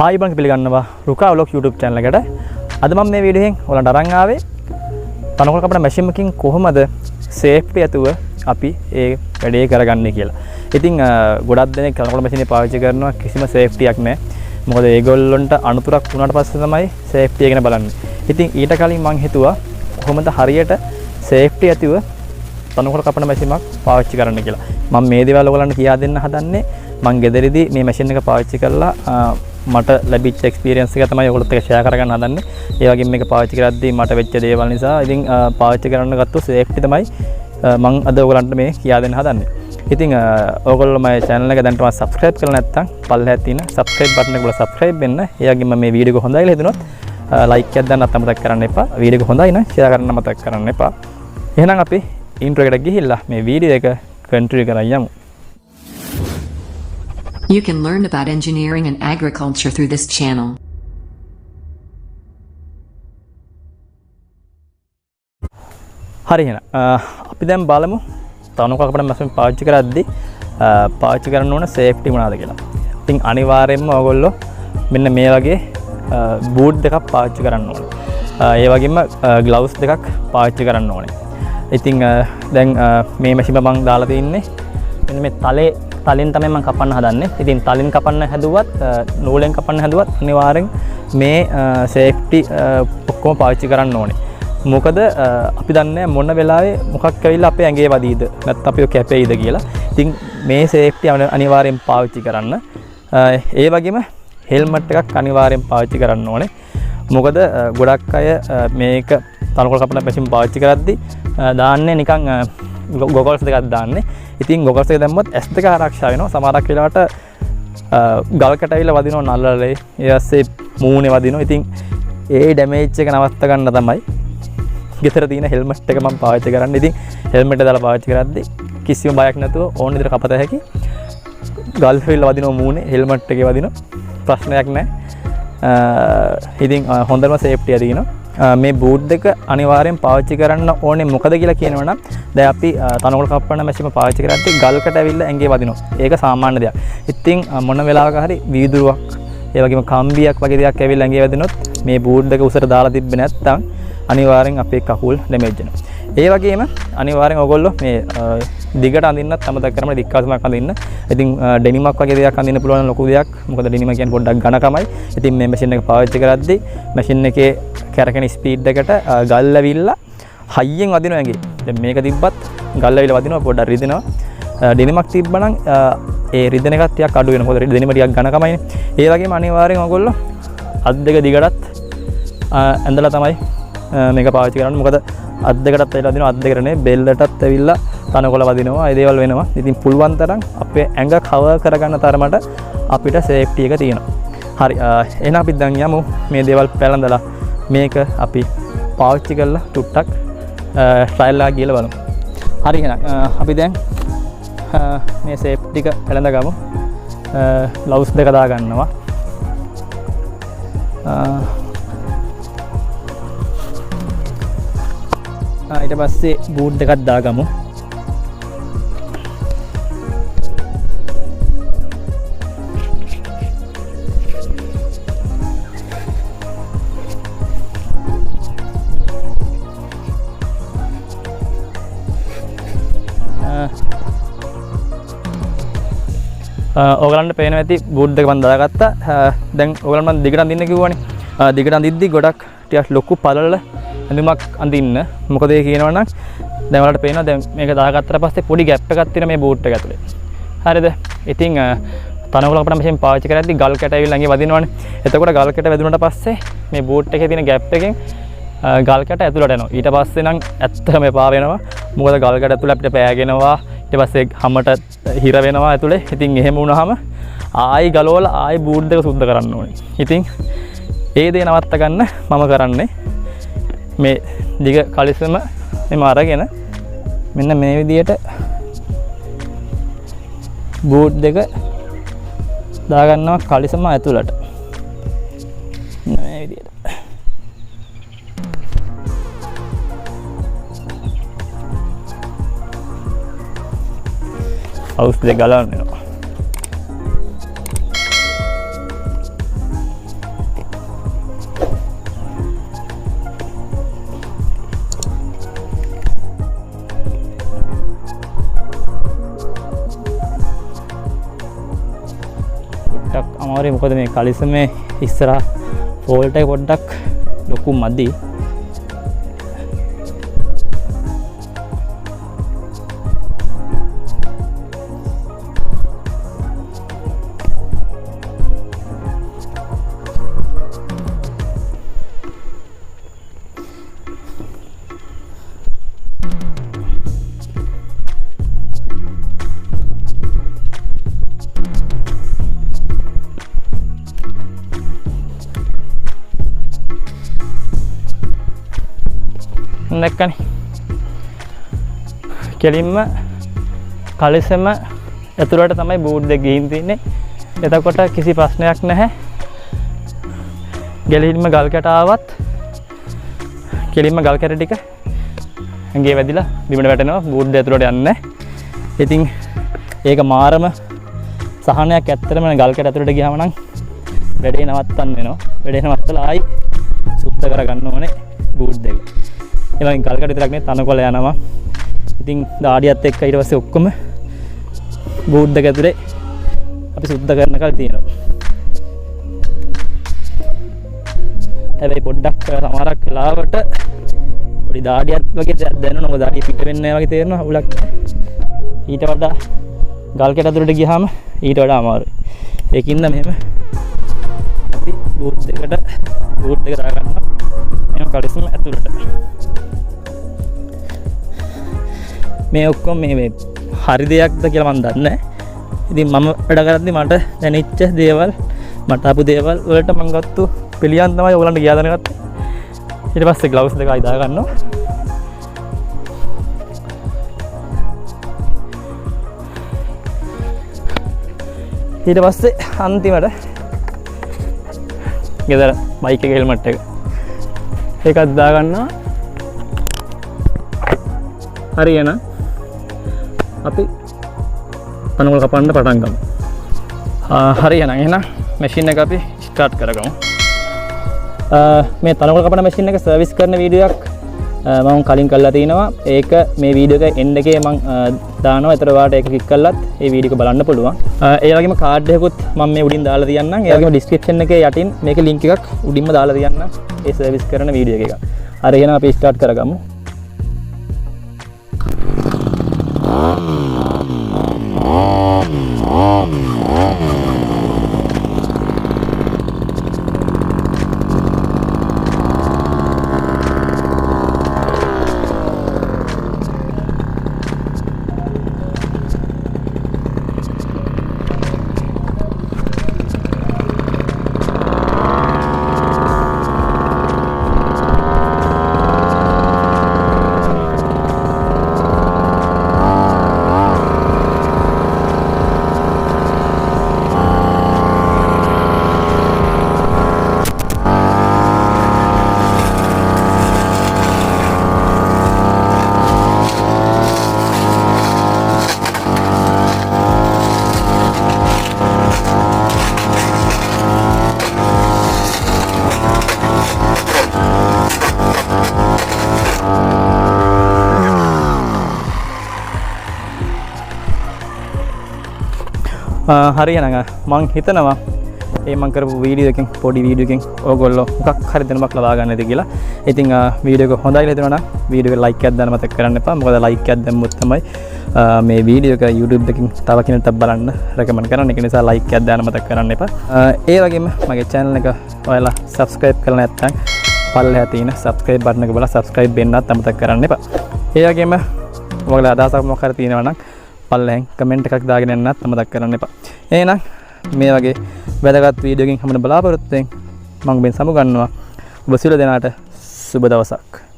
ආයිබන් පිළිගන්නවා RUKA vlog YouTube channel එකට. අද මම මේ වීඩියෝ එකෙන් ඔයාලට අරන් ආවේ තනකොළ කපන මැෂින් එකකින් කොහොමද සේෆ්ටි ඇතුව අපි ඒ වැඩේ කරගන්නේ කියලා. ඉතින් ගොඩක් දෙනෙක් තනකොළ මැෂින් එක පාවිච්චි කරනවා කිසිම සේෆ්ටි එකක් නැහැ. මොකද ඒගොල්ලන්ට අනුතුරක් වුණාට පස්සේ තමයි සේෆ්ටි එක ගැන බලන්නේ. ඉතින් ඊට කලින් මම හිතුවා කොහොමද හරියට සේෆ්ටි ඇතුව තනකොළ කපන මැෂින් එකක් පාවිච්චි කරන්න කියලා. මම මේ දේවල් ඔයගලන්ට කියා දෙන්න හදන්නේ. මම ගෙදරදී මේ මැෂින් එක පාවිච්චි කරලා මට ලැබිච්ච එක්ස්පීරියන්ස් එක තමයි ඔයගොල්ලොත් එක්ක ෂෙයා කරගන්න හදන්නේ. ඒ වගේම මේක පාවිච්චි කරද්දී මට වෙච්ච දේවල් නිසා ඉතින් පාවිච්චි කරන්න ගත්තොත් සේෆ්ටි තමයි මම අද ඔයගලන්ට මේ කියා දෙන්න හදන්නේ. ඉතින් ඔයගොල්ලෝ මගේ channel එක දැනටම subscribe කරලා නැත්නම් පල්ලෙහා තියෙන subscribe button එක වල subscribe වෙන්න. ඒ වගේම මේ වීඩියෝ එක හොඳයි කියලා හිතුනොත් like එකක් දාන්න අමතක කරන්න එපා. වීඩියෝ එක හොඳයි නම් share කරන්න අමතක කරන්න එපා. එහෙනම් අපි intro එකට ගිහිල්ලා මේ වීඩියෝ එක continue කරන් යමු. You can learn about engineering and agriculture through this channel. හරි එහෙනම් අපි දැන් බලමු තනකොළ කපන මැෂින් පාවිච්චි කරද්දී පාවිච්චි කරන්න ඕන සේෆ්ටි මොනවාද කියලා. ඉතින් අනිවාර්යයෙන්ම ඔයගොල්ලෝ මෙන්න මේ වගේ බූට් දෙකක් පාවිච්චි කරන්න ඕනේ. ඒ වගේම ග්ලව්ස් දෙකක් පාවිච්චි කරන්න ඕනේ. ඉතින් දැන් මේ මැෂින් එක මම දාලා තින්නේ මෙන්න මේ තලෙන් තමයි මම කපන්න හදන්නේ. ඉතින් තලෙන් කපන්න හැදුවත් නූලෙන් කපන්න හැදුවත් අනිවාර්යෙන් මේ සේෆ්ටි ඔක්කොම පාවිච්චි කරන්න ඕනේ. මොකද අපි දන්නේ මොන වෙලාවේ මොකක් ඇවිල්ලා අපේ ඇඟේ වදීද නැත්නම් අපිව කැපෙයිද කියලා. ඉතින් මේ සේෆ්ටි අනිවාර්යෙන් පාවිච්චි කරන්න. ඒ වගේම හෙල්මට් එකක් අනිවාර්යෙන් පාවිච්චි කරන්න ඕනේ. මොකද ගොඩක් අය මේක තනකොළ කපන මැෂින් පාවිච්චි කරද්දී දාන්නේ නිකන් ගොගල්ස් දෙකක් දාන්නේ. ඉතින් ගොගල්ස් එක දැම්මොත් S2 ආරක්ෂා වෙනවා. සමහරක් වෙලාවට ගල්කට ඇවිල්ලා වදිනවා නල්ලලේ. ඊට පස්සේ මූණේ වදිනවා. ඉතින් ඒ ඩැමේජ් එක නවත්ත ගන්න තමයි ගෙදර තියෙන හෙල්මට් එක මම පාවිච්චි කරන්නේ. ඉතින් හෙල්මට් එක දාලා පාවිච්චි කරද්දී කිසිම බයක් නැතුව ඕන විදිහට කපත හැකි. ගල් ඇවිල්ලා වදිනවා මූණේ හෙල්මට් එකේ වදිනවා. ප්‍රශ්නයක් නැහැ. ඉතින් හොඳම සේෆ්ටි එක තියෙනවා. මේ බූට් දෙක අනිවාර්යෙන් පාවිච්චි කරන්න ඕනේ. මොකද කියලා කියනවනම් දැන් අපි තනකොළ කපන මැෂින් පාවිච්චි කරද්දී ගල්කට ඇවිල්ලා ඇඟේ වදිනවා. ඒක සාමාන්‍ය දෙයක්. ඉතින් මොන වෙලාවක හරි වීදුරුවක් ඒ වගේම කම්බියක් වගේ දෙයක් ඇවිල්ලා ඇඟේ වැදුනොත් මේ බූට් දෙක උසට දාලා තිබ්බේ නැත්නම් අනිවාර්යෙන් අපේ කකුල් ඩැමේජ් වෙනවා. ඒ වගේම අනිවාර්යෙන් ඔයගොල්ලෝ මේ දිගට අඳින්නත් අමතක කරන්න දික්කාසමක් අඳින්න. ඉතින් ඩෙනිමක් වගේ දෙයක් අඳින්න පුළුවන් ලොකු දෙයක්. මොකද ඩෙනිම කියන්නේ පොඩ්ඩක් ඝනකමයි. ඉතින් මේ මැෂින් එක පාවිච්චි කරද්දී මැෂින් එකේ කැරකෙන ස්පීඩ් එකට ගල් ඇවිල්ලා හයියෙන් වදිනවා ඇඟේ. දැන් මේක තිබ්බත් ගල් ඇවිල්ලා වදිනවා පොඩ්ඩක් රිදෙනවා. ඩෙනිමක් තිබ්බනම් ඒ රිදෙන එකත් ටිකක් අඩු වෙනවා. මොකද ඩෙනිම ටිකක් ඝනකමයිනේ. ඒ වගේම අනිවාර්යෙන් ඔයගොල්ලෝ අත් දෙක දිගටත් ඇඳලා තමයි මේක පාවිච්චි කරන්න. මොකද අත් දෙකටත් ඇවිල්ලා වදිනවා. අත් දෙකට නේ බෙල්ලටත් ඇවිල්ලා තනකොළ වදිනවා. ඒ දේවල් වෙනවා. ඉතින් පුළුවන් තරම් අපේ ඇඟ කවර් කරගන්න තරමට අපිට සේෆ්ටි එක තියෙනවා. හරි. එහෙනම් අපි දැන් යමු මේ දේවල් පැලඳලා මේක අපි පාවිච්චි කරලා ටුට්ටක් ට්‍රයිල් එකක් ගිහලා බලමු. හරි එහෙනම් අපි දැන් මේ සේෆ්ටි එක පැලඳ ගමු. ග්ලව්ස් දෙක දා ගන්නවා. ඊට පස්සේ බූට් දෙකක් දාගමු. ඔයගලන්ට පේනවා ඇති බූට් දෙක මම දාගත්තා. දැන් ඔයගලන්ට මම දිගට අඳින්න කිව්වනේ. දිගට අඳිද්දි ගොඩක් ටිකක් ලොකු පළල ඇඳුමක් අඳින්න. මොකද ඒ කියනවනම් දැන් ඔයාලට පේනවා දැන් මේක දාගත්තට පස්සේ පොඩි ગેප් එකක් තියෙන මේ බූට් එක ඇතුලේ. හරිද? ඉතින් තනකොළ කපන මැෂින් පාවිච්චි කරද්දී ගල් කැට ඇවිල්ලා ඇඟේ වදිනවනේ. එතකොට ගල් කැට වැදුනට පස්සේ මේ බූට් එකේ තියෙන ગેප් එකෙන් ගල් කැට ඇතුලට එනවා. ඊට පස්සේ නම් ඇත්තටම එපා වෙනවා. මොකද ගල් කැට ඇතුලේ අපිට පෑගෙනවා. ඊට පස්සේ හැමට හිර වෙනවා ඇතුලේ. ඉතින් එහෙම වුණාම ආයි ගලවලා ආයි බූට් දෙක සුද්ධ කරන්න ඕනේ. ඉතින් ඒ දේ නවත්ත ගන්න මම කරන්නේ මේ දිග කලිසම මෙම අරගෙන මෙන්න මේ විදියට බූට් දෙක දාගන්නවා කලිසම ඇතුළට. මේ විදියට. හවුස් දෙක ගලවන්න වෙනවා. අමාරුයි මොකද මේ කලිසමේ ඉස්සරහා ෆෝල්ට් එක පොඩ්ඩක් ලොකු මදි. දැක්කනේ කෙලින්ම කලිසම ඇතුළට තමයි බූට් දෙක ගිහින් තින්නේ. එතකොට කිසි ප්‍රශ්නයක් නැහැ. ගෙලින්ම ගල් කැට ආවත් කෙලින්ම ගල් කැට ටික ඇඟේ වැදිලා බිමට වැටෙනවා. බූට් දෙක ඇතුළට යන්නේ නැහැ. ඉතින් ඒක මාරම සහනයක් ඇත්තටම ගල් කැට ඇතුළට ගියාම නම් වැඩේ නවත්තන්න වෙනවා. වැඩේ නවත්තලා ආයි සුද්ධ කරගන්න ඕනේ බූට් දෙක. ඊළඟ ගල් කැට විතරක් නෙවෙයි තනකොළ යනවා. ඉතින් දාඩියත් එක්ක ඊට පස්සේ ඔක්කොම බූට් දෙක ඇතුලේ අපි සුද්ධ කරන කල් තියෙනවා. හැබැයි පොඩ්ඩක් සමහරක් වෙලාවට පොඩි දාඩියක් වගේ දෙයක් දැනෙනවා. මොකද දාඩිය පිට වෙන්නේ නැහැ වගේ තේරෙනවා. උලක් ඊට වඩා ගල් කැට ඇතුලට ගියාම ඊට වඩා අමාරුයි. ඒකින්ද මෙහෙම අපි බූට් දෙක දාගන්නවා. එහෙනම් කලිසම ඇතුලට මේ ඔක්කොම මේ හරි දෙයක්ද කියලා මම දන්නේ නැහැ. ඉතින් මම වැඩ කරද්දි මට දැනෙච්ච දේවල් මට ආපු දේවල් වලට මම ගත්තු පිළියම් තමයි ඔයගලන්ට ගියා දැනගත්තේ. ඊට පස්සේ ග්ලව්ස් දෙක අයිදා ගන්නවා. ඊට පස්සේ අන්තිමට ගෙදර බයික් එකේ හෙල්මට් එක ඒකත් දා ගන්නවා. හරියන අපි පනවල කපන්න පටන් ගමු. හරියන එහෙනම් මැෂින් එක අපි ස්ටාර්ට් කරගමු. මේ තනකොළ කපන මැෂින් එක සර්විස් කරන වීඩියෝ එකක් මම කලින් කරලා තිනවා. ඒක මේ වීඩියෝ එක එන්ඩ් එකේ මම දානවා. ඒතර ඔයාලට ඒක ක්ලික් කළත් මේ වීඩියෝ එක බලන්න පුළුවන්. ඒ වගේම කාඩ් එකකුත් මම මේ උඩින් දාලා තියන්නම්. ඒ වගේම ඩිස්ක්‍රිප්ෂන් එකේ යටින් මේකේ ලින්ක් එකක් උඩින්ම දාලා තියන්නම්. ඒ සර්විස් කරන වීඩියෝ එක. හරි එහෙනම් අපි ස්ටාර්ට් කරගමු. හරි එහෙනම් මං හිතනවා මේ මං කරපු වීඩියෝ එකෙන් පොඩි වීඩියෝ එකෙන් ඕගොල්ලෝ මොකක් හරි දැනුමක් ලබා ගන්න ඇති කියලා. ඉතින් වීඩියෝ එක හොඳයි කියලා හිතනවා නම් වීඩියෝ එක ලයික් එකක් දාන්න මතක කරන්න එපා. මොකද ලයික් එකක් දැම්මොත් තමයි මේ වීඩියෝ එක YouTube එකකින් තව කෙනෙක්ට බලන්න රෙකමන්ඩ් කරන්න. ඒක නිසා ලයික් එකක් දාන්න මතක කරන්න එපා. ඒ වගේම මගේ channel එක ඔයාලා subscribe කරලා නැත්නම් පල්ලෙහා තියෙන subscribe button එක බලලා subscribe වෙන්නත් අමතක කරන්න එපා. ඒ වගේම ඔයාලා අදහසක් මොකක් හරි තියෙනවා නම් පල්ලෙන් කමෙන්ට් එකක් දාගෙන යන්නත් අමතක කරන්න එපා. එහෙනම් මේ වගේ වැදගත් වීඩියෝ එකකින් හැමෝම බලාපොරොත්තු වෙන්න මම මේ සමු ගන්නවා. ඔබ සියලු දෙනාට සුබ දවසක්.